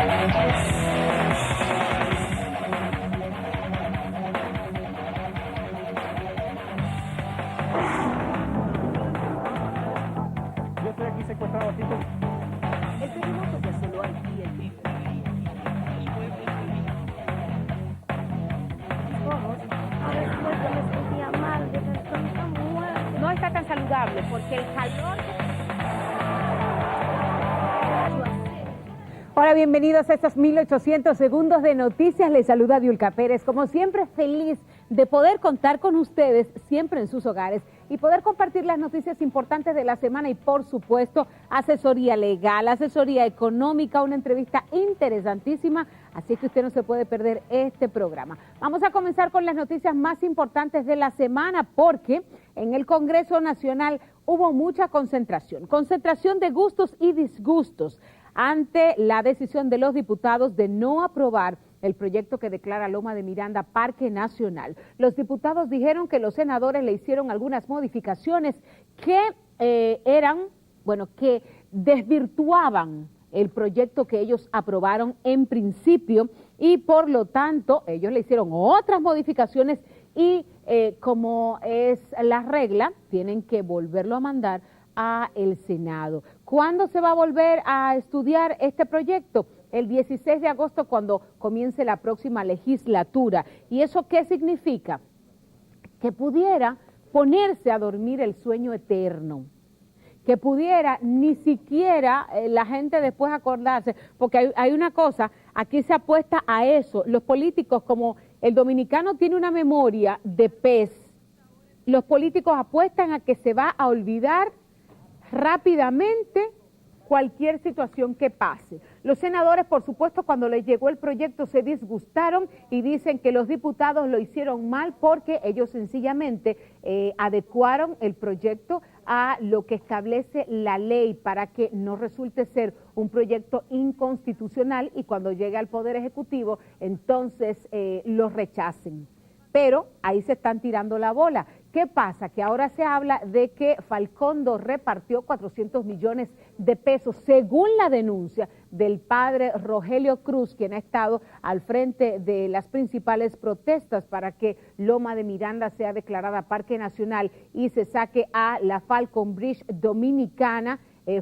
Yo estoy aquí secuestrado aquí. El terremoto que asoló Haití el mismo no está tan saludable porque el calor... Hola, bienvenidos a estos 1800 segundos de noticias. Les saluda Diulca Pérez. Como siempre, feliz de poder contar con ustedes siempre en sus hogares y poder compartir las noticias importantes de la semana y, por supuesto, asesoría legal, asesoría económica, una entrevista interesantísima. Así que usted no se puede perder este programa. Vamos a comenzar con las noticias más importantes de la semana porque en el Congreso Nacional hubo mucha concentración de gustos y disgustos ante la decisión de los diputados de no aprobar el proyecto que declara Loma de Miranda Parque Nacional. Los diputados dijeron que los senadores le hicieron algunas modificaciones que que desvirtuaban el proyecto que ellos aprobaron en principio y por lo tanto ellos le hicieron otras modificaciones y como es la regla, tienen que volverlo a mandar a el Senado. ¿Cuándo se va a volver a estudiar este proyecto? El 16 de agosto, cuando comience la próxima legislatura. ¿Y eso qué significa? Que pudiera ponerse a dormir el sueño eterno, que pudiera ni siquiera la gente después acordarse, porque hay una cosa, aquí se apuesta a eso. Los políticos, como el dominicano tiene una memoria de pez, los políticos apuestan a que se va a olvidar rápidamente cualquier situación que pase. Los senadores, por supuesto, cuando les llegó el proyecto se disgustaron y dicen que los diputados lo hicieron mal porque ellos sencillamente adecuaron el proyecto a lo que establece la ley para que no resulte ser un proyecto inconstitucional y cuando llegue al Poder Ejecutivo entonces lo rechacen. Pero ahí se están tirando la bola. ¿Qué pasa? Que ahora se habla de que Falcondo repartió 400 millones de pesos, según la denuncia del padre Rogelio Cruz, quien ha estado al frente de las principales protestas para que Loma de Miranda sea declarada Parque Nacional y se saque a la Falcon Bridge dominicana,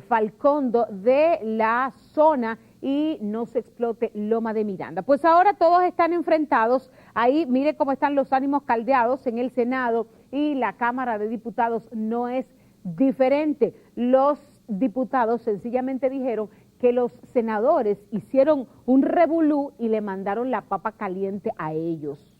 Falcondo, de la zona y no se explote Loma de Miranda. Pues ahora todos están enfrentados, ahí mire cómo están los ánimos caldeados en el Senado y la Cámara de Diputados no es diferente. Los diputados sencillamente dijeron que los senadores hicieron un revolú y le mandaron la papa caliente a ellos.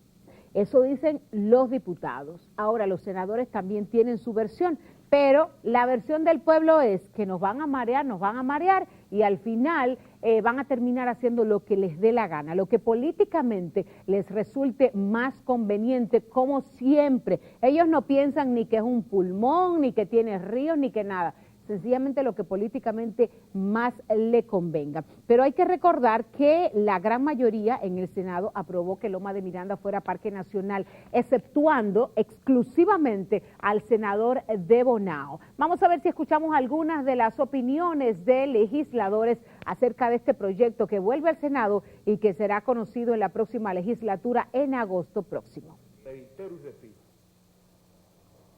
Eso dicen los diputados. Ahora los senadores también tienen su versión, pero la versión del pueblo es que nos van a marear y al final van a terminar haciendo lo que les dé la gana, lo que políticamente les resulte más conveniente, como siempre. Ellos no piensan ni que es un pulmón, ni que tiene ríos, ni que nada. Sencillamente lo que políticamente más le convenga. Pero hay que recordar que la gran mayoría en el Senado aprobó que Loma de Miranda fuera Parque Nacional, exceptuando exclusivamente al senador de Bonao. Vamos a ver si escuchamos algunas de las opiniones de legisladores acerca de este proyecto que vuelve al Senado y que será conocido en la próxima legislatura en agosto próximo. Reitero y repito,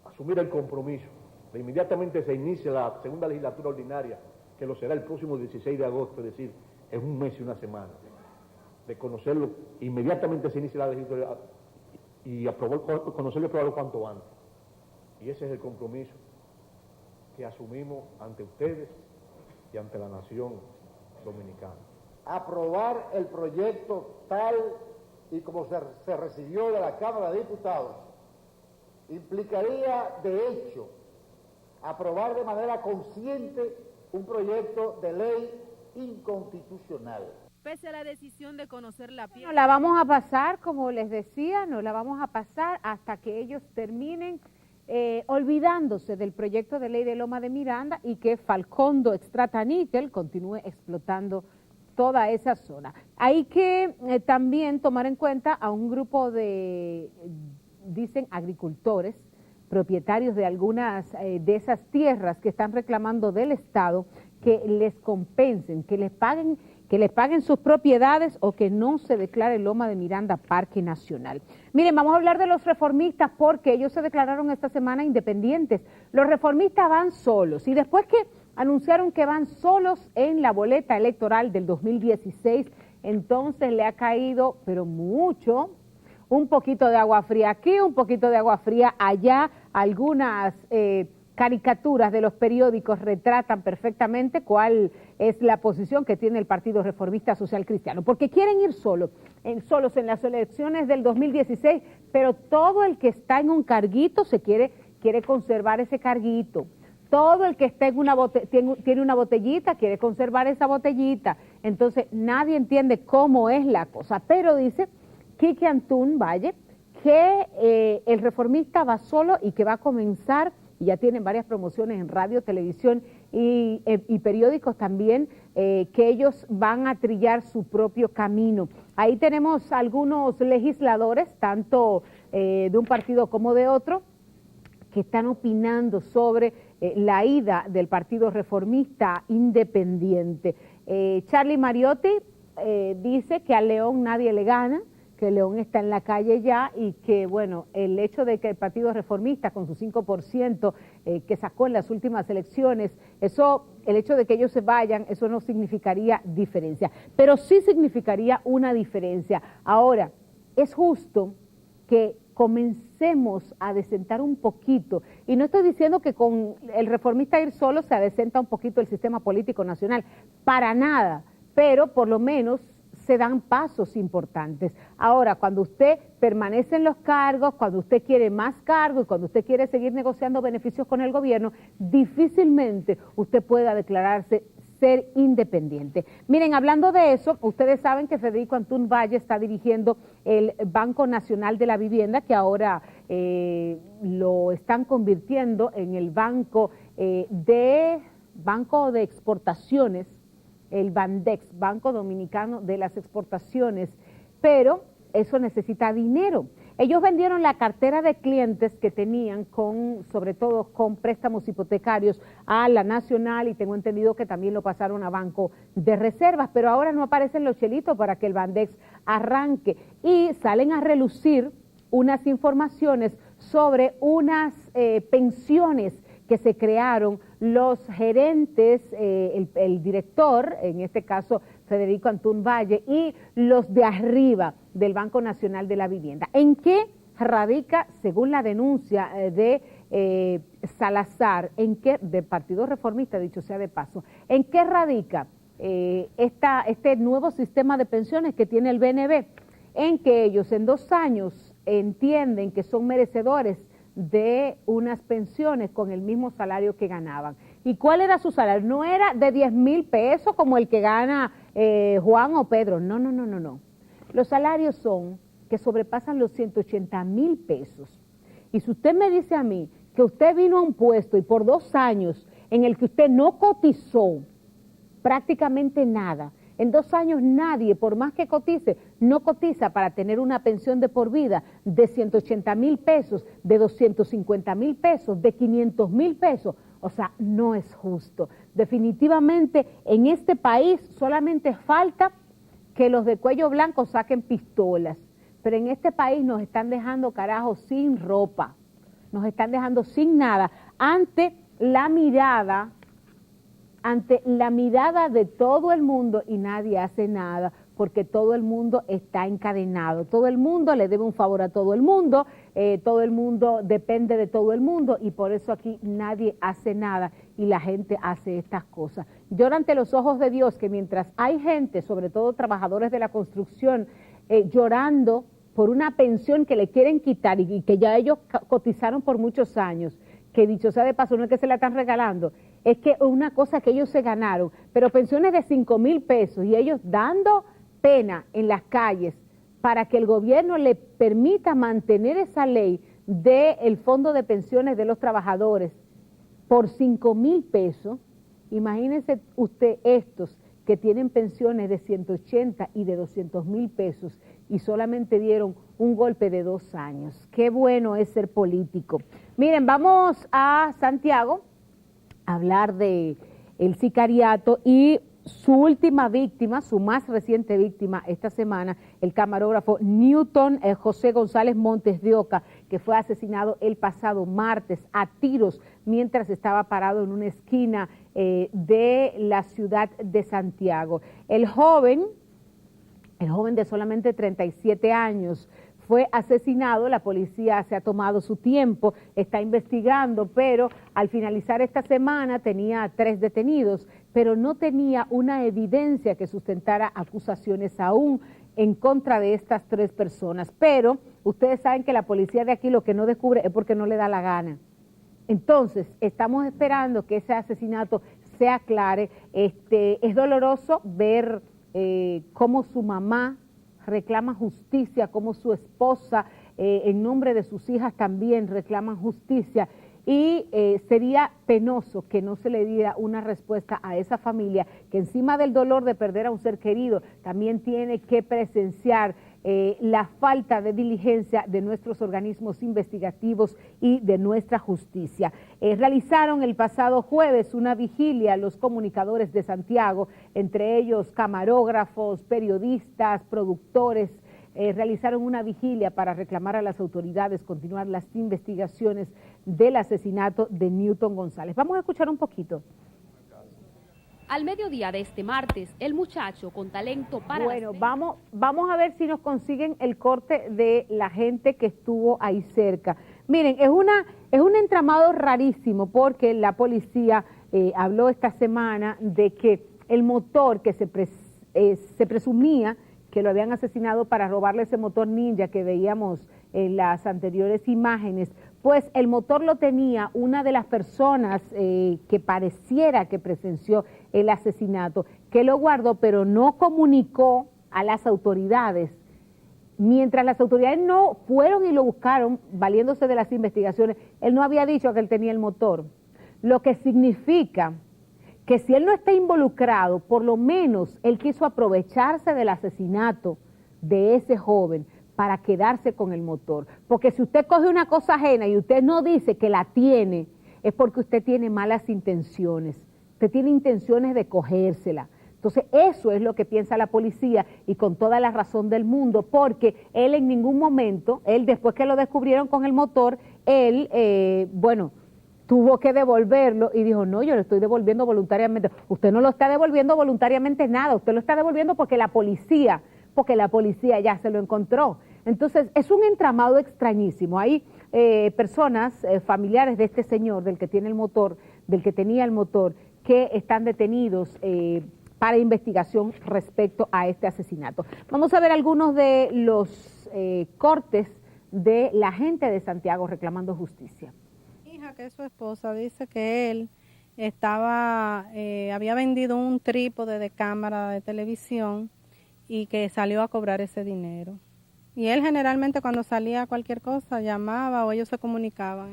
asumir el compromiso de inmediatamente se inicia la segunda legislatura ordinaria, que lo será el próximo 16 de agosto, es decir, en un mes y una semana, de conocerlo, inmediatamente se inicia la legislatura y conocerlo y aprobarlo cuanto antes. Y ese es el compromiso que asumimos ante ustedes y ante la nación dominicana. Aprobar el proyecto tal y como se recibió de la Cámara de Diputados implicaría, de hecho, aprobar de manera consciente un proyecto de ley inconstitucional. Pese a la decisión de conocer la piel. No la vamos a pasar, como les decía, no la vamos a pasar hasta que ellos terminen olvidándose del proyecto de ley de Loma de Miranda y que Falcondo Extrataníquel continúe explotando toda esa zona. Hay que también tomar en cuenta a un grupo de, dicen, agricultores, propietarios de algunas de esas tierras que están reclamando del Estado que les compensen, que les paguen, que les paguen sus propiedades o que no se declare Loma de Miranda Parque Nacional. Miren, vamos a hablar de los reformistas porque ellos se declararon esta semana independientes. Los reformistas van solos y después que anunciaron que van solos en la boleta electoral del 2016, entonces le ha caído, pero mucho, un poquito de agua fría aquí, un poquito de agua fría allá. Algunas caricaturas de los periódicos retratan perfectamente cuál es la posición que tiene el Partido Reformista Social Cristiano, porque quieren ir solos en las elecciones del 2016, pero todo el que está en un carguito quiere conservar ese carguito. Todo el que está en tiene una botellita quiere conservar esa botellita. Entonces nadie entiende cómo es la cosa, pero dice Quique Antún Valle que el reformista va solo y que va a comenzar, y ya tienen varias promociones en radio, televisión y periódicos también, que ellos van a trillar su propio camino. Ahí tenemos algunos legisladores, tanto de un partido como de otro, que están opinando sobre la ida del Partido Reformista Independiente. Charlie Mariotti dice que a León nadie le gana, que León está en la calle ya y que, bueno, el hecho de que el Partido Reformista con su 5% que sacó en las últimas elecciones, el hecho de que ellos se vayan, eso no significaría diferencia, pero sí significaría una diferencia. Ahora, es justo que comencemos a desentar un poquito, y no estoy diciendo que con el reformista ir solo se adecenta un poquito el sistema político nacional, para nada, pero por lo menos se dan pasos importantes. Ahora, cuando usted permanece en los cargos, cuando usted quiere más cargos y cuando usted quiere seguir negociando beneficios con el gobierno, difícilmente usted pueda declararse ser independiente. Miren, hablando de eso, ustedes saben que Federico Antún Valle está dirigiendo el Banco Nacional de la Vivienda, que ahora lo están convirtiendo en el Banco de Exportaciones, el Bandex, Banco Dominicano de las Exportaciones, pero eso necesita dinero. Ellos vendieron la cartera de clientes que tenían sobre todo con préstamos hipotecarios a la Nacional, y tengo entendido que también lo pasaron a Banco de Reservas, pero ahora no aparecen los chelitos para que el Bandex arranque, y salen a relucir unas informaciones sobre unas pensiones que se crearon los gerentes, el director, en este caso Federico Antún Valle, y los de arriba del Banco Nacional de la Vivienda. ¿En qué radica, según la denuncia de Salazar, del Partido Reformista, dicho sea de paso, en qué radica este nuevo sistema de pensiones que tiene el BNB? En que ellos en 2 años entienden que son merecedores de unas pensiones con el mismo salario que ganaban. ¿Y cuál era su salario? No era de 10,000 pesos como el que gana Juan o Pedro, no. Los salarios son que sobrepasan los 180,000 pesos. Y si usted me dice a mí que usted vino a un puesto y por 2 años en el que usted no cotizó prácticamente nada, en 2 años nadie, por más que cotice, no cotiza para tener una pensión de por vida de 180,000 pesos, de 250,000 pesos, de 500,000 pesos. O sea, no es justo. Definitivamente en este país solamente falta que los de cuello blanco saquen pistolas, pero en este país nos están dejando, carajo, sin ropa, nos están dejando sin nada ante la mirada de todo el mundo, y nadie hace nada porque todo el mundo está encadenado, todo el mundo le debe un favor a todo el mundo depende de todo el mundo, y por eso aquí nadie hace nada y la gente hace estas cosas. Llora ante los ojos de Dios que mientras hay gente, sobre todo trabajadores de la construcción, llorando por una pensión que le quieren quitar y que ya ellos cotizaron por muchos años, que dicho sea de paso no es que se la están regalando, es que es una cosa que ellos se ganaron, pero pensiones de 5,000 pesos y ellos dando pena en las calles para que el gobierno le permita mantener esa ley del fondo de pensiones de los trabajadores por 5,000 pesos. Imagínense usted estos que tienen pensiones de 180 y de 200,000 pesos y solamente dieron un golpe de 2 años. Qué bueno es ser político. Miren, vamos a Santiago a hablar de el sicariato y su última víctima, su más reciente víctima esta semana, el camarógrafo Newton José González Montes de Oca, que fue asesinado el pasado martes a tiros mientras estaba parado en una esquina de la ciudad de Santiago. El joven de solamente 37 años, fue asesinado. La policía se ha tomado su tiempo, está investigando, pero al finalizar esta semana tenía 3 detenidos, pero no tenía una evidencia que sustentara acusaciones aún en contra de estas 3 personas. Pero ustedes saben que la policía de aquí lo que no descubre es porque no le da la gana. Entonces, estamos esperando que ese asesinato se aclare. Es doloroso ver cómo su mamá reclama justicia, como su esposa, en nombre de sus hijas también reclaman justicia, y sería penoso que no se le diera una respuesta a esa familia que encima del dolor de perder a un ser querido también tiene que presenciar la falta de diligencia de nuestros organismos investigativos y de nuestra justicia. Realizaron el pasado jueves una vigilia los comunicadores de Santiago, entre ellos camarógrafos, periodistas, productores. Realizaron una vigilia para reclamar a las autoridades continuar las investigaciones del asesinato de Newton González. Vamos a escuchar un poquito. Al mediodía de este martes, el muchacho con talento para... Bueno, vamos a ver si nos consiguen el corte de la gente que estuvo ahí cerca. Miren, es un entramado rarísimo porque la policía habló esta semana de que el motor que se presumía que lo habían asesinado para robarle ese motor Ninja que veíamos en las anteriores imágenes, pues el motor lo tenía una de las personas que pareciera que presenció el asesinato, que lo guardó pero no comunicó a las autoridades. Mientras las autoridades no fueron y lo buscaron, valiéndose de las investigaciones, él no había dicho que él tenía el motor, lo que significa que si él no está involucrado, por lo menos él quiso aprovecharse del asesinato de ese joven para quedarse con el motor. Porque si usted coge una cosa ajena y usted no dice que la tiene, es porque usted tiene malas intenciones. Usted tiene intenciones de cogérsela. Entonces eso es lo que piensa la policía y con toda la razón del mundo, porque él en ningún momento, él después que lo descubrieron con el motor, él, tuvo que devolverlo y dijo, no, yo lo estoy devolviendo voluntariamente. Usted no lo está devolviendo voluntariamente nada, usted lo está devolviendo porque la policía ya se lo encontró. Entonces, es un entramado extrañísimo. Hay personas, familiares de este señor, del que tenía el motor, que están detenidos para investigación respecto a este asesinato. Vamos a ver algunos de los cortes de la gente de Santiago reclamando justicia. Que es su esposa, dice que él había vendido un trípode de cámara de televisión y que salió a cobrar ese dinero. Y él generalmente cuando salía a cualquier cosa llamaba o ellos se comunicaban.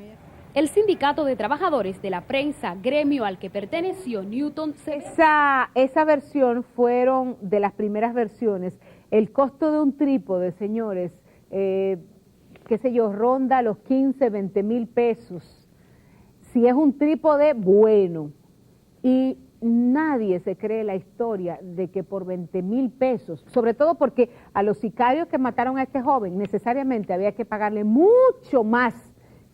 El Sindicato de Trabajadores de la Prensa, gremio al que perteneció Newton... Esa versión fueron de las primeras versiones. El costo de un trípode, señores, ronda los 15, 20 mil pesos. Si es un trípode, bueno, y nadie se cree la historia de que por 20 mil pesos, sobre todo porque a los sicarios que mataron a este joven necesariamente había que pagarle mucho más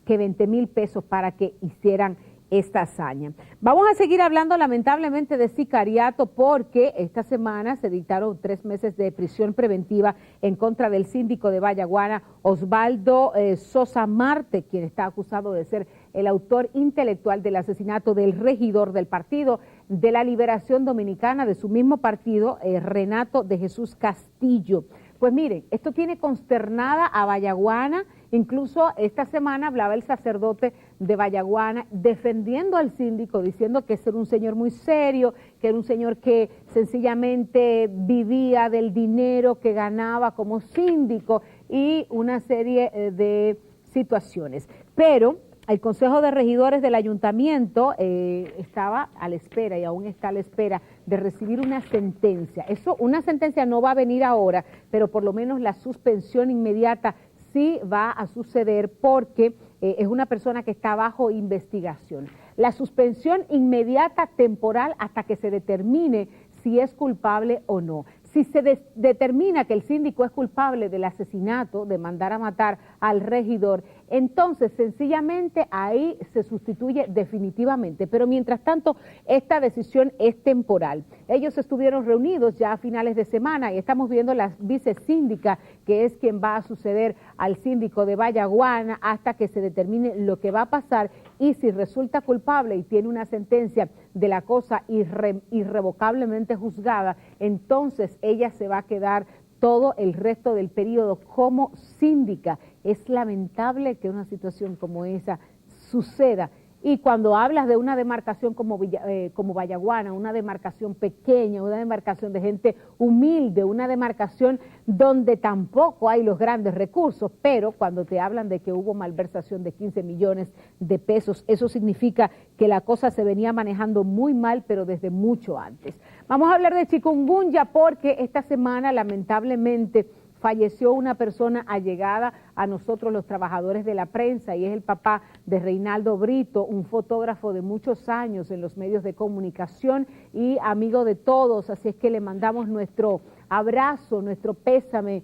que 20 mil pesos para que hicieran esta hazaña. Vamos a seguir hablando lamentablemente de sicariato porque esta semana se dictaron 3 meses de prisión preventiva en contra del síndico de Vallaguana, Osvaldo Sosa Marte, quien está acusado de ser el autor intelectual del asesinato del regidor del Partido de la Liberación Dominicana, de su mismo partido, Renato de Jesús Castillo. Pues miren, esto tiene consternada a Vallaguana. Incluso esta semana hablaba el sacerdote de Vallaguana defendiendo al síndico, diciendo que ese era un señor muy serio, que era un señor que sencillamente vivía del dinero que ganaba como síndico y una serie de situaciones. Pero el Consejo de Regidores del Ayuntamiento estaba a la espera y aún está a la espera de recibir una sentencia. Una sentencia no va a venir ahora, pero por lo menos la suspensión inmediata sí va a suceder porque es una persona que está bajo investigación. La suspensión inmediata temporal hasta que se determine si es culpable o no. Si se determina que el síndico es culpable del asesinato, de mandar a matar al regidor, entonces sencillamente ahí se sustituye definitivamente. Pero mientras tanto, esta decisión es temporal. Ellos estuvieron reunidos ya a finales de semana y estamos viendo la vicesíndica, que es quien va a suceder al síndico de Vallaguana hasta que se determine lo que va a pasar, y si resulta culpable y tiene una sentencia de la cosa irrevocablemente juzgada, entonces ella se va a quedar todo el resto del periodo como síndica. Es lamentable que una situación como esa suceda. Y cuando hablas de una demarcación como Vallaguana, una demarcación pequeña, una demarcación de gente humilde, una demarcación donde tampoco hay los grandes recursos, pero cuando te hablan de que hubo malversación de 15 millones de pesos, eso significa que la cosa se venía manejando muy mal, pero desde mucho antes. Vamos a hablar de chikungunya porque esta semana lamentablemente falleció una persona allegada a nosotros los trabajadores de la prensa, y es el papá de Reinaldo Brito, un fotógrafo de muchos años en los medios de comunicación y amigo de todos, así es que le mandamos nuestro abrazo, nuestro pésame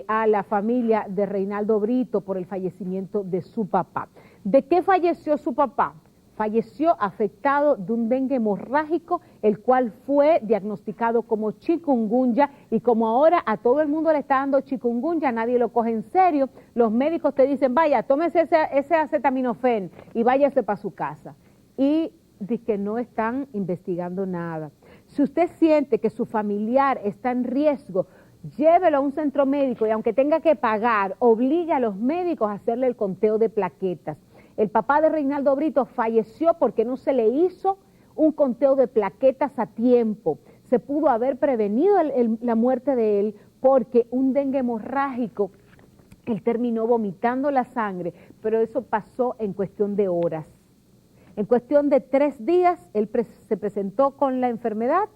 a la familia de Reinaldo Brito por el fallecimiento de su papá. ¿De qué falleció su papá? Falleció afectado de un dengue hemorrágico, el cual fue diagnosticado como chikungunya, y como ahora a todo el mundo le está dando chikungunya, nadie lo coge en serio, los médicos te dicen, vaya, tómese ese acetaminofén y váyase para su casa. Y dice que no están investigando nada. Si usted siente que su familiar está en riesgo, llévelo a un centro médico y aunque tenga que pagar, obligue a los médicos a hacerle el conteo de plaquetas. El papá de Reinaldo Brito falleció porque no se le hizo un conteo de plaquetas a tiempo. Se pudo haber prevenido la muerte de él porque un dengue hemorrágico, él terminó vomitando la sangre, pero eso pasó en cuestión de horas. En cuestión de 3 días, él se presentó con la enfermedad,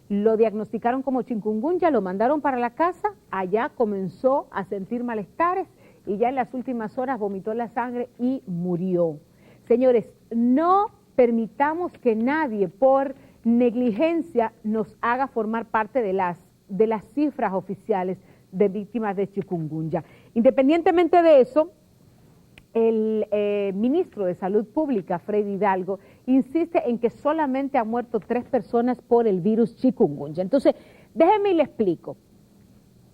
lo diagnosticaron como chikungunya, lo mandaron para la casa, allá comenzó a sentir malestares, y ya en las últimas horas vomitó la sangre y murió. Señores, no permitamos que nadie por negligencia nos haga formar parte de las cifras oficiales de víctimas de chikungunya. Independientemente de eso, el ministro de Salud Pública, Freddy Hidalgo, insiste en que solamente han muerto 3 personas por el virus chikungunya. Entonces, déjenme y le explico.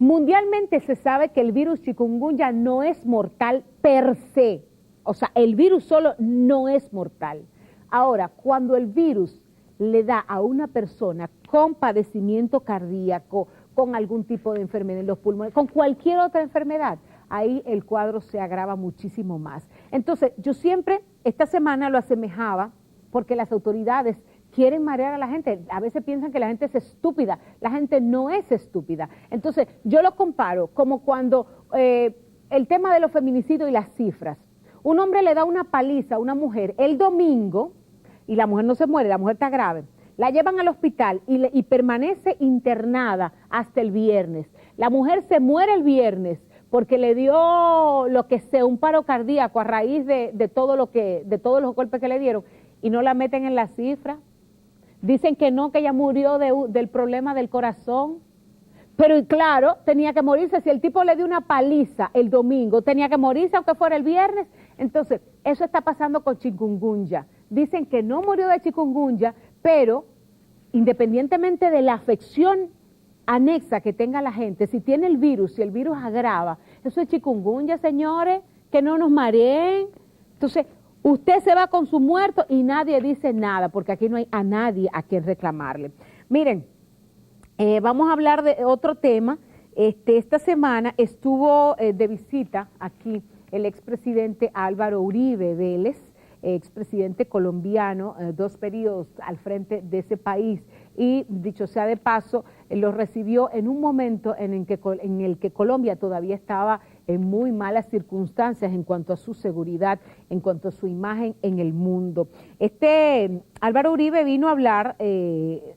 Mundialmente se sabe que el virus chikungunya no es mortal per se, o sea, el virus solo no es mortal. Ahora, cuando el virus le da a una persona con padecimiento cardíaco, con algún tipo de enfermedad en los pulmones, con cualquier otra enfermedad, ahí el cuadro se agrava muchísimo más. Entonces, yo siempre, esta semana lo asemejaba, porque las autoridades quieren marear a la gente, a veces piensan que la gente es estúpida, la gente no es estúpida. Entonces, yo lo comparo como cuando el tema de los feminicidios y las cifras. Un hombre le da una paliza a una mujer el domingo y la mujer no se muere, la mujer está grave. La llevan al hospital y permanece internada hasta el viernes. La mujer se muere el viernes porque le dio lo que sea, un paro cardíaco a raíz de todos los golpes que le dieron, y no la meten en la cifra. Dicen que no, que ella murió del problema del corazón. Pero claro, tenía que morirse. Si el tipo le dio una paliza el domingo, tenía que morirse aunque fuera el viernes. Entonces, eso está pasando con chikungunya. Dicen que no murió de chikungunya, pero independientemente de la afección anexa que tenga la gente, si tiene el virus, si el virus agrava, eso es chikungunya, señores, que no nos mareen. Entonces, usted se va con su muerto y nadie dice nada, porque aquí no hay a nadie a quien reclamarle. Miren, vamos a hablar de otro tema. Esta semana estuvo de visita aquí el expresidente Álvaro Uribe Vélez, expresidente colombiano, 2 periodos al frente de ese país, y dicho sea de paso, lo recibió en un momento en el que Colombia todavía estaba en muy malas circunstancias en cuanto a su seguridad, en cuanto a su imagen en el mundo. Álvaro Uribe vino a hablar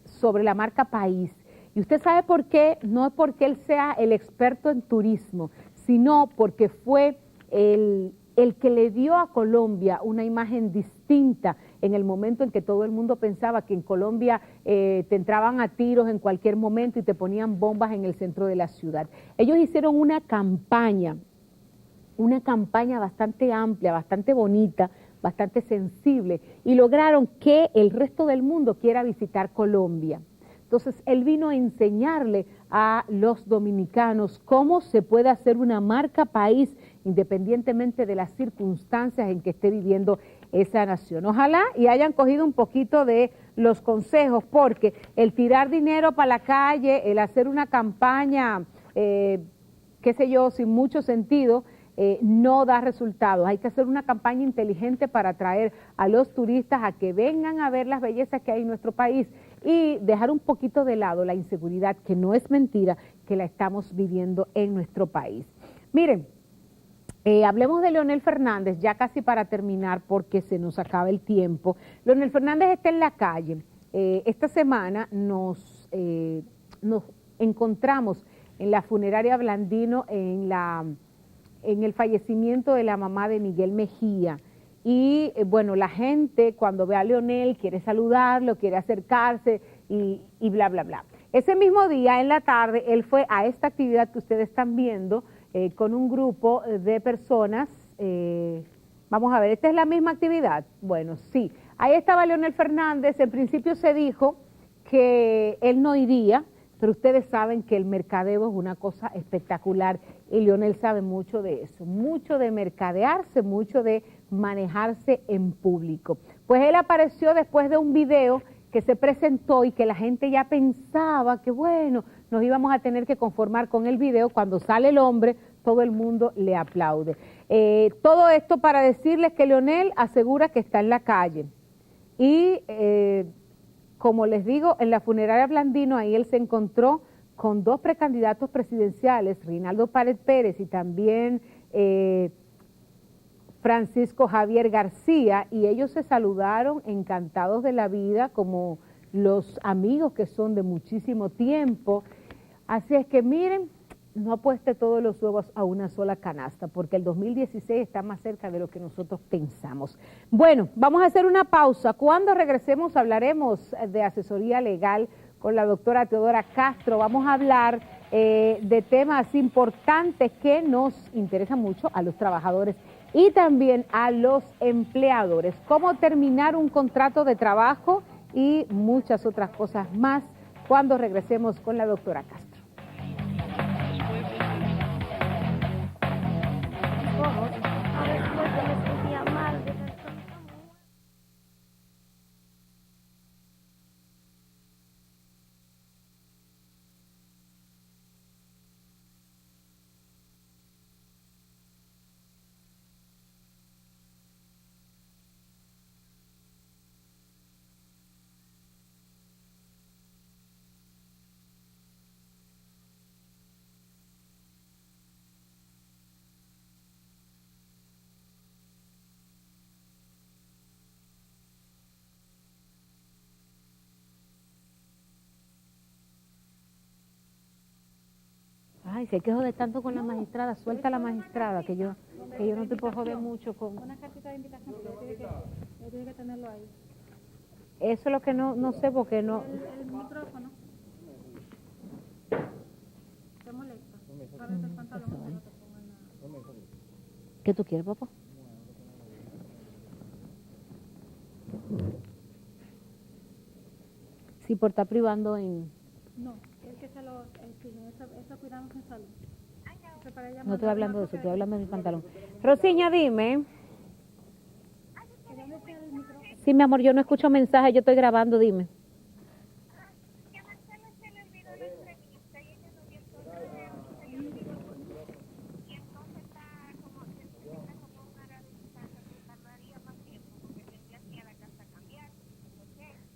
sobre la marca País, y usted sabe por qué. No es porque él sea el experto en turismo, sino porque fue el que le dio a Colombia una imagen distinta en el momento en que todo el mundo pensaba que en Colombia te entraban a tiros en cualquier momento y te ponían bombas en el centro de la ciudad. Ellos hicieron una campaña bastante amplia, bastante bonita, bastante sensible, y lograron que el resto del mundo quiera visitar Colombia. Entonces, él vino a enseñarle a los dominicanos cómo se puede hacer una marca país independientemente de las circunstancias en que esté viviendo esa nación. Ojalá y hayan cogido un poquito de los consejos, porque el tirar dinero para la calle, el hacer una campaña, qué sé yo, sin mucho sentido, no da resultados. Hay que hacer una campaña inteligente para atraer a los turistas a que vengan a ver las bellezas que hay en nuestro país y dejar un poquito de lado la inseguridad, que no es mentira, que la estamos viviendo en nuestro país. Miren, hablemos de Leonel Fernández, ya casi para terminar porque se nos acaba el tiempo. Leonel Fernández está en la calle. Esta semana nos encontramos en la funeraria Blandino en el fallecimiento de la mamá de Miguel Mejía. Y bueno, la gente cuando ve a Leonel quiere saludarlo, quiere acercarse y bla, bla, bla. Ese mismo día, en la tarde, él fue a esta actividad que ustedes están viendo con un grupo de personas. Vamos a ver, ¿esta es la misma actividad? Bueno, sí. Ahí estaba Leonel Fernández. En principio se dijo que él no iría, pero ustedes saben que el mercadeo es una cosa espectacular y Leonel sabe mucho de eso, mucho de mercadearse, mucho de manejarse en público. Pues él apareció después de un video que se presentó y que la gente ya pensaba que bueno, nos íbamos a tener que conformar con el video. Cuando sale el hombre, todo el mundo le aplaude. Todo esto para decirles que Leonel asegura que está en la calle y como les digo, en la funeraria Blandino, ahí él se encontró con dos precandidatos presidenciales, Reinaldo Pared Pérez y también Francisco Javier García, y ellos se saludaron encantados de la vida, como los amigos que son de muchísimo tiempo. Así es que miren, no apueste todos los huevos a una sola canasta, porque el 2016 está más cerca de lo que nosotros pensamos. Bueno, vamos a hacer una pausa. Cuando regresemos hablaremos de asesoría legal con la doctora Teodora Castro. Vamos a hablar de temas importantes que nos interesan mucho a los trabajadores y también a los empleadores. Cómo terminar un contrato de trabajo y muchas otras cosas más cuando regresemos con la doctora Castro. Ay, si hay que joder tanto con la magistrada, suelta a la magistrada, que yo no te puedo joder mucho con... Una cartita de invitación, tiene que tenerlo ahí. Eso es lo que no sé porque no... El micrófono. ¿Te molesta? Para el pantalón, que no te pongan nada. ¿Qué tú quieres, papá? Sí, por estar privando en... No, es que se lo exigen, eso cuidamos en salud. No estoy hablando de eso, estoy hablando de mi pantalón. Rosiña, dime. Sí, mi amor, yo no escucho mensajes, yo estoy grabando, dime.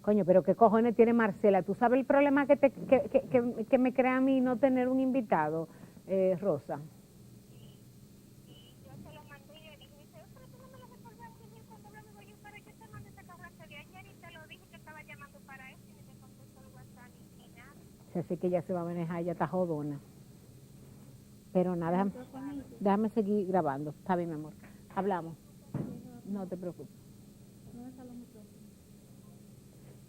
Coño, pero qué cojones tiene Marcela. ¿Tú sabes el problema que me crea a mí no tener un invitado, Rosa? Yo se lo mandé y le dije, pero tú no me lo recordaste bien cuando hablamos yo, para que te mande esa carraza de ayer y te lo dije que estaba llamando para eso y ni me contestó el WhatsApp ni nada. Así que ya se va a manejar, ya está jodona. Pero nada, déjame seguir grabando. Está bien, mi amor. Hablamos. No te preocupes. No es a los micrófonos.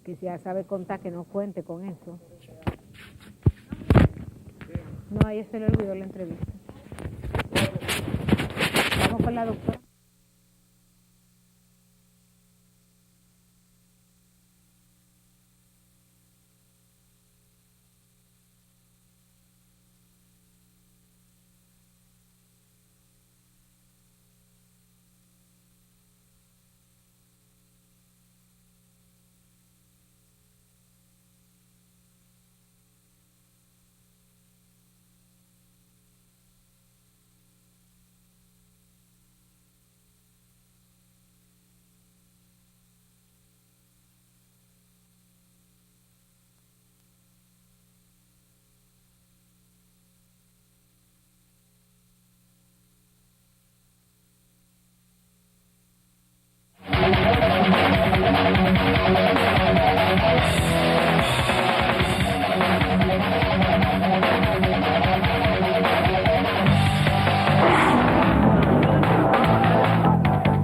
que ya sabe contar, que no cuente con eso. No, a ella se le olvidó la entrevista. Vamos con la doctora.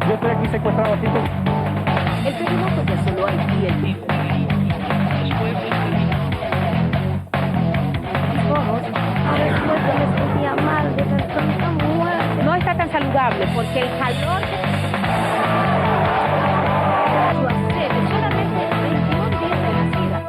Yo estoy aquí secuestrado, Tito. El terremoto que asoló Haití el mismo día. El pueblo No está tan saludable porque el calor su aceite, solamente 21 días de nacida.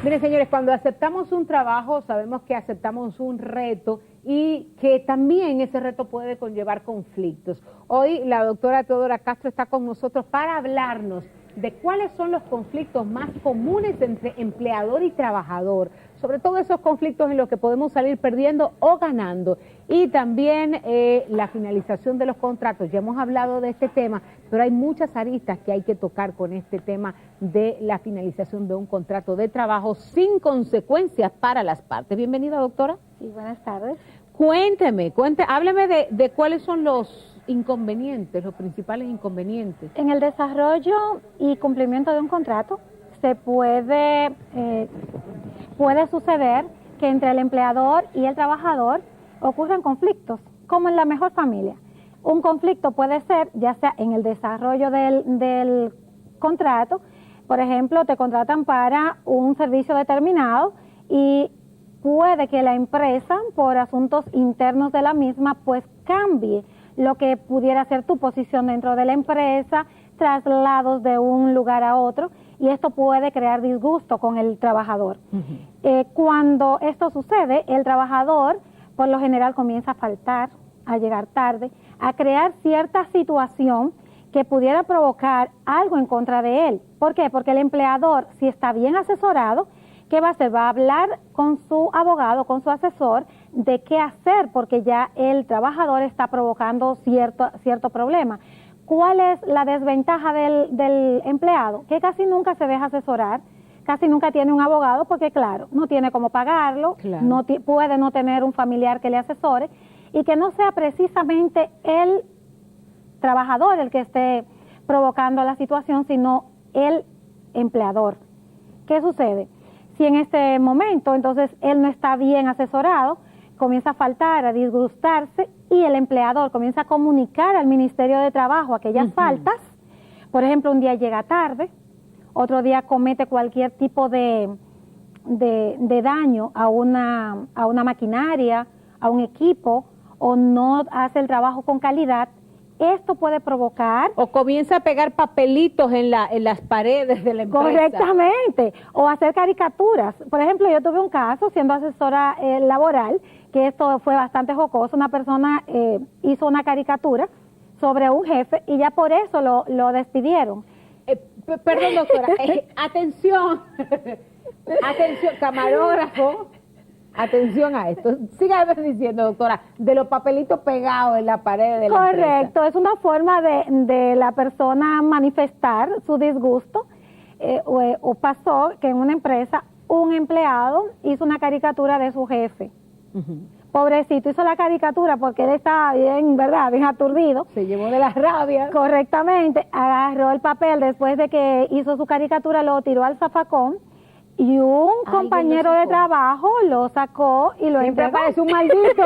Miren, señores, cuando aceptamos un trabajo, sabemos que aceptamos un reto y que también ese reto puede conllevar conflictos. Hoy la doctora Teodora Castro está con nosotros para hablarnos de cuáles son los conflictos más comunes entre empleador y trabajador, sobre todo esos conflictos en los que podemos salir perdiendo o ganando, y también la finalización de los contratos. Ya hemos hablado de este tema, pero hay muchas aristas que hay que tocar con este tema de la finalización de un contrato de trabajo sin consecuencias para las partes. Bienvenida, doctora. Sí, buenas tardes. Hábleme de cuáles son los inconvenientes, los principales inconvenientes. En el desarrollo y cumplimiento de un contrato se puede suceder que entre el empleador y el trabajador ocurran conflictos, como en la mejor familia. Un conflicto puede ser ya sea en el desarrollo del contrato, por ejemplo, te contratan para un servicio determinado y puede que la empresa, por asuntos internos de la misma, pues cambie lo que pudiera ser tu posición dentro de la empresa, traslados de un lugar a otro, y esto puede crear disgusto con el trabajador. Cuando esto sucede, el trabajador por lo general comienza a faltar, a llegar tarde, a crear cierta situación que pudiera provocar algo en contra de él. ¿Por qué? Porque el empleador, si está bien asesorado, ¿qué va a hacer? Va a hablar con su abogado, con su asesor, de qué hacer, porque ya el trabajador está provocando cierto problema. ¿Cuál es la desventaja del empleado? Que casi nunca se deja asesorar, casi nunca tiene un abogado, porque claro, no tiene cómo pagarlo, claro, puede no tener un familiar que le asesore, y que no sea precisamente el trabajador el que esté provocando la situación, sino el empleador. ¿Qué sucede? Si en este momento entonces él no está bien asesorado, comienza a faltar, a disgustarse, y el empleador comienza a comunicar al Ministerio de Trabajo aquellas faltas. Por ejemplo, un día llega tarde, otro día comete cualquier tipo de daño a una maquinaria, a un equipo, o no hace el trabajo con calidad. Esto puede provocar... O comienza a pegar papelitos en las paredes de la empresa. Correctamente. O hacer caricaturas. Por ejemplo, yo tuve un caso siendo asesora laboral, que esto fue bastante jocoso. Una persona hizo una caricatura sobre un jefe y ya por eso lo despidieron. Perdón, doctora. Atención. Atención, camarógrafo. Atención a esto. Sígame diciendo, doctora, de los papelitos pegados en la pared de la Correcto, empresa. Es una forma de la persona manifestar su disgusto. O pasó que en una empresa un empleado hizo una caricatura de su jefe. Pobrecito, hizo la caricatura porque él estaba bien, ¿verdad?, bien aturdido. Se llevó de la rabia. Correctamente, agarró el papel después de que hizo su caricatura, lo tiró al zafacón. Y un compañero de trabajo lo sacó y lo entregó. Parece un maldito.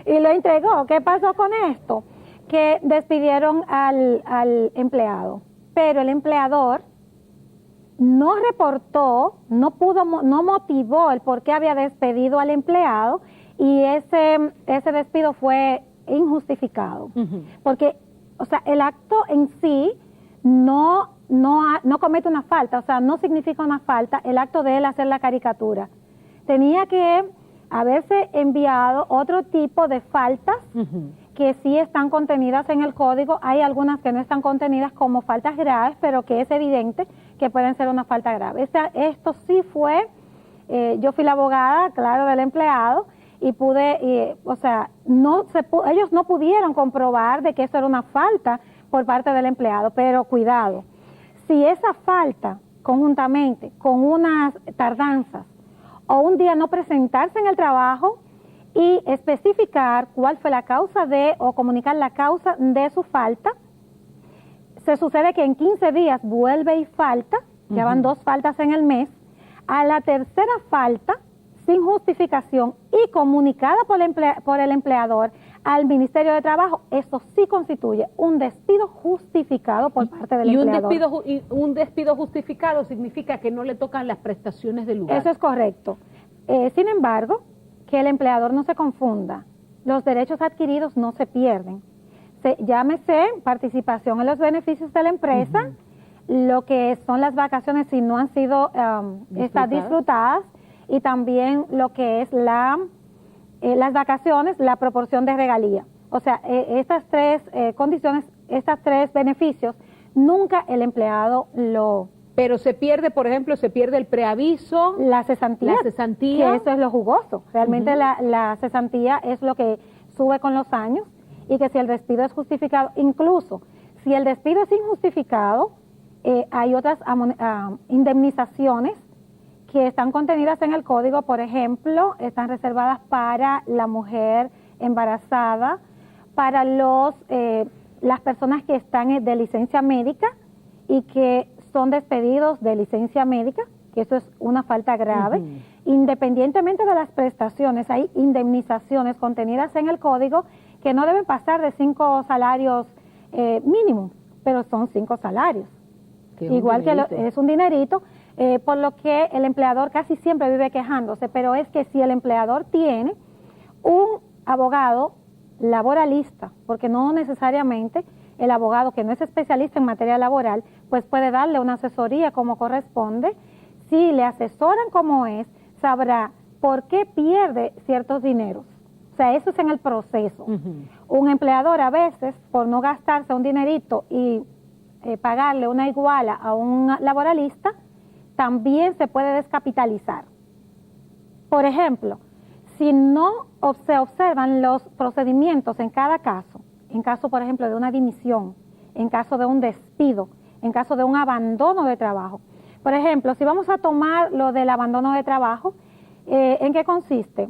Y lo entregó. ¿Qué pasó con esto? Que despidieron al empleado. pero el empleador no reportó, no motivó el por qué había despedido al empleado y ese despido fue injustificado. Porque, o sea, el acto en sí no comete una falta, o sea, no significa una falta el acto de él hacer la caricatura. Tenía que haberse enviado otro tipo de faltas que sí están contenidas en el código. Hay algunas que no están contenidas como faltas graves, pero que es evidente que pueden ser una falta grave. Esto sí fue, yo fui la abogada, claro, del empleado, y o sea, ellos no pudieron comprobar de que eso era una falta por parte del empleado, pero cuidado, si esa falta conjuntamente con unas tardanzas o un día no presentarse en el trabajo y especificar cuál fue la causa o comunicar la causa de su falta, se sucede que en 15 días vuelve y falta, ya van 2 faltas en el mes, a la tercera falta, sin justificación y comunicada por el empleador al Ministerio de Trabajo, eso sí constituye un despido justificado por parte del empleador. Y un despido justificado significa que no le tocan las prestaciones del lugar. Eso es correcto. Sin embargo, que el empleador no se confunda. Los derechos adquiridos no se pierden. Llámese participación en los beneficios de la empresa, lo que son las vacaciones si no han sido disfrutadas, y también lo que es las vacaciones, la proporción de regalía. O sea, estas 3 condiciones, estos 3 beneficios, nunca el empleado lo... Pero se pierde, por ejemplo, se pierde el preaviso, la cesantía, que eso es lo jugoso. Realmente la cesantía es lo que sube con los años, y que si el despido es justificado, incluso si el despido es injustificado, hay otras indemnizaciones que están contenidas en el código. Por ejemplo, están reservadas para la mujer embarazada, para las personas que están de licencia médica y que son despedidos de licencia médica, que eso es una falta grave. Independientemente de las prestaciones, hay indemnizaciones contenidas en el código que no deben pasar de 5 salarios mínimos, pero son 5 salarios. Igual que es un dinerito, por lo que el empleador casi siempre vive quejándose, pero es que si el empleador tiene un abogado laboralista, porque no necesariamente el abogado que no es especialista en materia laboral, pues puede darle una asesoría como corresponde. Si le asesoran como es, sabrá por qué pierde ciertos dineros. O sea, eso es en el proceso. Un empleador a veces, por no gastarse un dinerito y pagarle una iguala a un laboralista, también se puede descapitalizar. Por ejemplo, si no se observan los procedimientos en cada caso, en caso, por ejemplo, de una dimisión, en caso de un despido, en caso de un abandono de trabajo. Por ejemplo, si vamos a tomar lo del abandono de trabajo, ¿en qué consiste?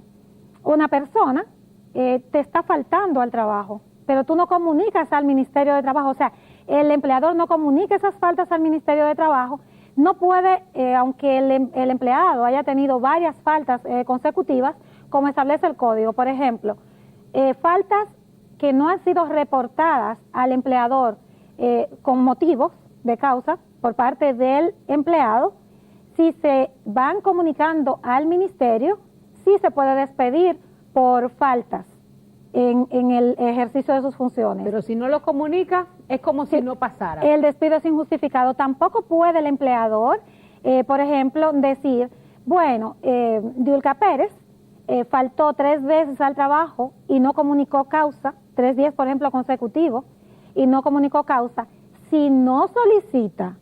Una persona te está faltando al trabajo, pero tú no comunicas al Ministerio de Trabajo, o sea, el empleador no comunica esas faltas al Ministerio de Trabajo, no puede, aunque el empleado haya tenido varias faltas consecutivas, como establece el código. Por ejemplo, faltas que no han sido reportadas al empleador con motivos de causa por parte del empleado, si se van comunicando al ministerio, sí se puede despedir por faltas en el ejercicio de sus funciones. Pero si no lo comunica, es como si no pasara. El despido es injustificado. Tampoco puede el empleador, por ejemplo, decir, bueno, Diulca Pérez faltó 3 veces al trabajo y no comunicó causa, 3 días, por ejemplo, consecutivos, y no comunicó causa. Si no solicita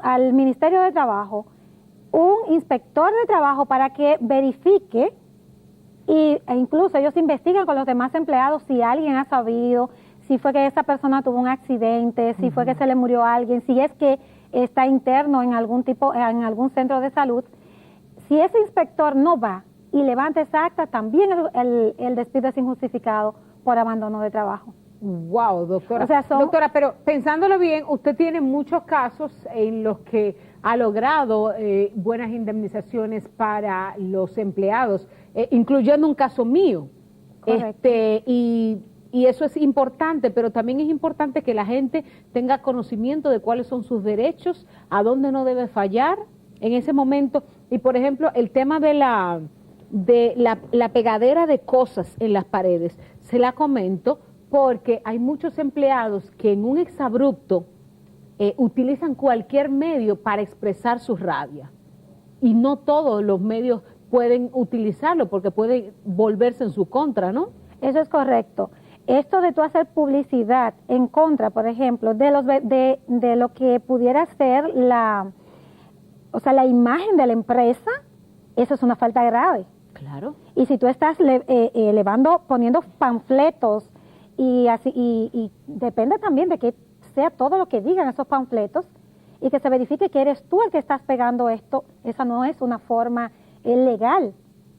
al Ministerio de Trabajo un inspector de trabajo para que verifique, e incluso ellos investigan con los demás empleados si alguien ha sabido, si fue que esa persona tuvo un accidente, si fue que se le murió a alguien, si es que está interno en algún centro de salud. Si ese inspector no va y levanta esa acta, también el despido es injustificado por abandono de trabajo. Wow, doctora. O sea, doctora, pero pensándolo bien, usted tiene muchos casos en los que ha logrado buenas indemnizaciones para los empleados, incluyendo un caso mío. Correcto. Y y eso es importante, pero también es importante que la gente tenga conocimiento de cuáles son sus derechos, a dónde no debe fallar en ese momento. Y por ejemplo, el tema de la pegadera de cosas en las paredes, se la comento porque hay muchos empleados que en un exabrupto utilizan cualquier medio para expresar su rabia. Y no todos los medios pueden utilizarlo porque puede volverse en su contra, ¿no? Eso es correcto. Esto de tú hacer publicidad en contra, por ejemplo, de lo que pudiera ser la imagen de la empresa, eso es una falta grave. Claro. Y si tú estás poniendo panfletos y depende también de que sea todo lo que digan esos panfletos y que se verifique que eres tú el que estás pegando esto, esa no es una forma legal.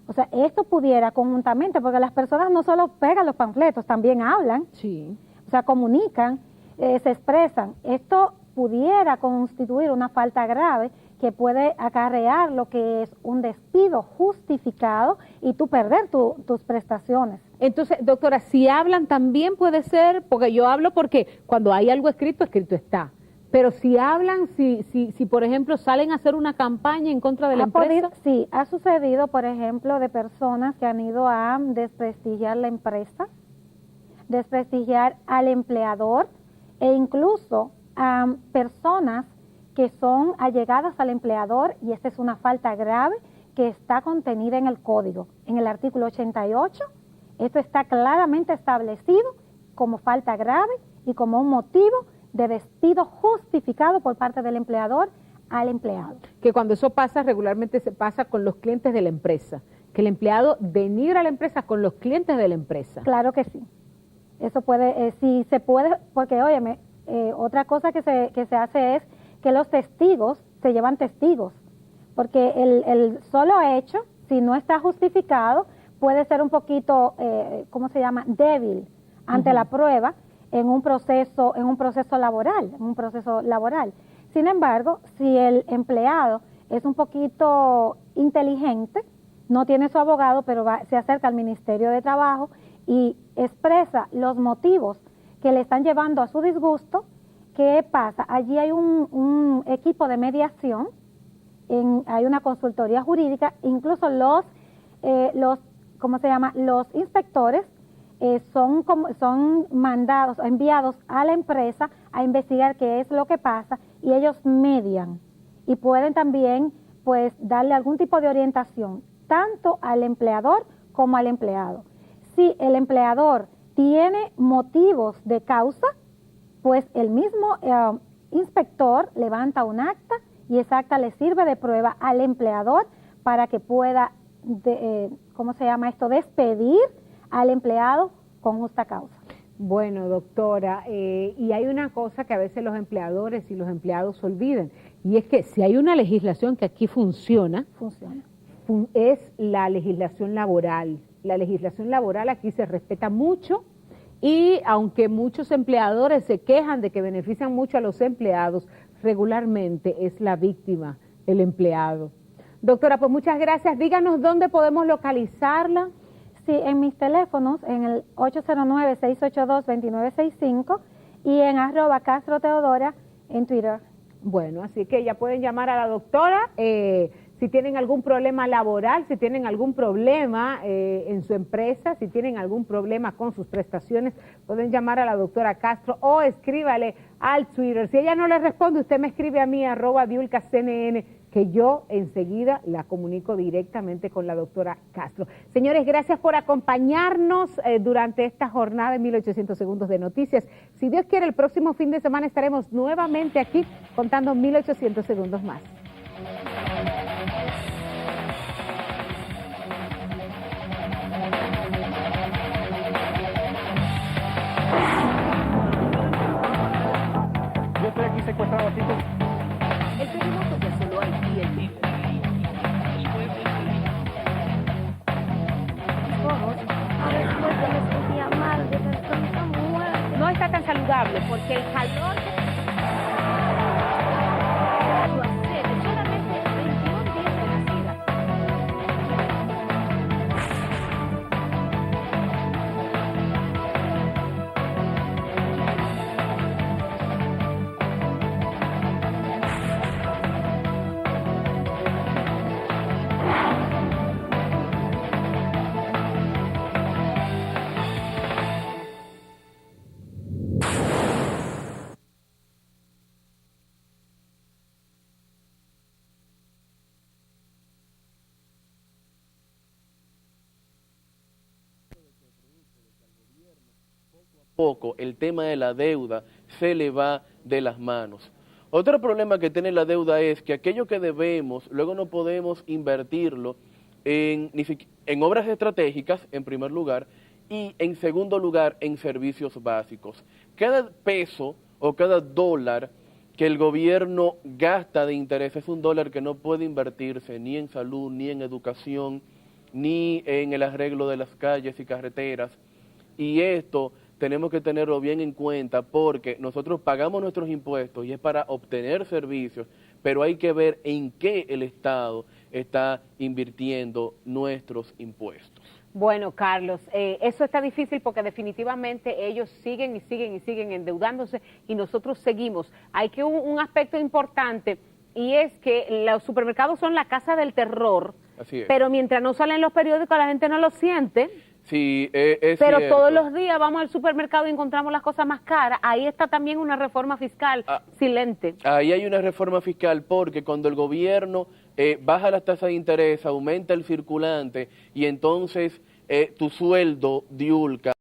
O sea, esto pudiera conjuntamente, porque las personas no solo pegan los panfletos, también hablan, sí. O sea, comunican, se expresan. Esto pudiera constituir una falta grave que puede acarrear lo que es un despido justificado y tú perder tus prestaciones. Entonces, doctora, si hablan también puede ser, porque yo hablo porque cuando hay algo escrito, escrito está. Pero si hablan, si por ejemplo salen a hacer una campaña en contra de la empresa. Sí, ha sucedido, por ejemplo, de personas que han ido a desprestigiar la empresa, desprestigiar al empleador e incluso a personas que son allegadas al empleador, y esta es una falta grave que está contenida en el código, en el artículo 88. Esto está claramente establecido como falta grave y como un motivo de despido justificado por parte del empleador al empleado. Que cuando eso pasa, regularmente se pasa con los clientes de la empresa, que el empleado denigra a la empresa con los clientes de la empresa. Claro que sí. Eso puede, si se puede, porque óyeme, otra cosa que se hace es que los testigos se llevan testigos, porque el solo hecho, si no está justificado, puede ser un poquito, débil ante la prueba en un proceso laboral. Sin embargo, si el empleado es un poquito inteligente, no tiene su abogado, pero se acerca al Ministerio de Trabajo y expresa los motivos que le están llevando a su disgusto, ¿qué pasa? Allí hay un equipo de mediación, hay una consultoría jurídica, incluso los inspectores son mandados, enviados a la empresa a investigar qué es lo que pasa, y ellos median y pueden también pues darle algún tipo de orientación tanto al empleador como al empleado. Si el empleador tiene motivos de causa, pues el mismo inspector levanta un acta y esa acta le sirve de prueba al empleador para que pueda, despedir al empleado con justa causa. Bueno, doctora, y hay una cosa que a veces los empleadores y los empleados olvidan, y es que si hay una legislación que aquí funciona. Es la legislación laboral. La legislación laboral aquí se respeta mucho, y aunque muchos empleadores se quejan de que benefician mucho a los empleados, regularmente es la víctima el empleado. Doctora, pues muchas gracias. Díganos dónde podemos localizarla. Sí, en mis teléfonos, en el 809-682-2965 y en @CastroTeodora en Twitter. Bueno, así que ya pueden llamar a la doctora si tienen algún problema laboral, si tienen algún problema en su empresa, si tienen algún problema con sus prestaciones, pueden llamar a la doctora Castro o escríbale al Twitter. Si ella no le responde, usted me escribe a mí, @diulcacnn, que yo enseguida la comunico directamente con la doctora Castro. Señores, gracias por acompañarnos durante esta jornada de 1800 segundos de noticias. Si Dios quiere, el próximo fin de semana estaremos nuevamente aquí contando 1800 segundos más. Yo estoy aquí secuestrado así. El terremoto que asoló Haití el Perú. No está tan saludable porque el calor... Solamente 21 días de nacida. poco el tema de la deuda se le va de las manos. Otro problema que tiene la deuda es que aquello que debemos, luego no podemos invertirlo en obras estratégicas, en primer lugar, y en segundo lugar, en servicios básicos. Cada peso o cada dólar que el gobierno gasta de interés es un dólar que no puede invertirse ni en salud, ni en educación, ni en el arreglo de las calles y carreteras. Y esto tenemos que tenerlo bien en cuenta porque nosotros pagamos nuestros impuestos y es para obtener servicios, pero hay que ver en qué el Estado está invirtiendo nuestros impuestos. Bueno, Carlos, eso está difícil porque definitivamente ellos siguen y siguen y siguen endeudándose y nosotros seguimos. Hay que un aspecto importante y es que los supermercados son la casa del terror, Así es. pero mientras no salen los periódicos la gente no lo siente. Sí, es pero cierto. todos los días vamos al supermercado y encontramos las cosas más caras. Ahí está también una reforma fiscal silente. Ahí hay una reforma fiscal porque cuando el gobierno baja las tasas de interés, aumenta el circulante y entonces tu sueldo diulca.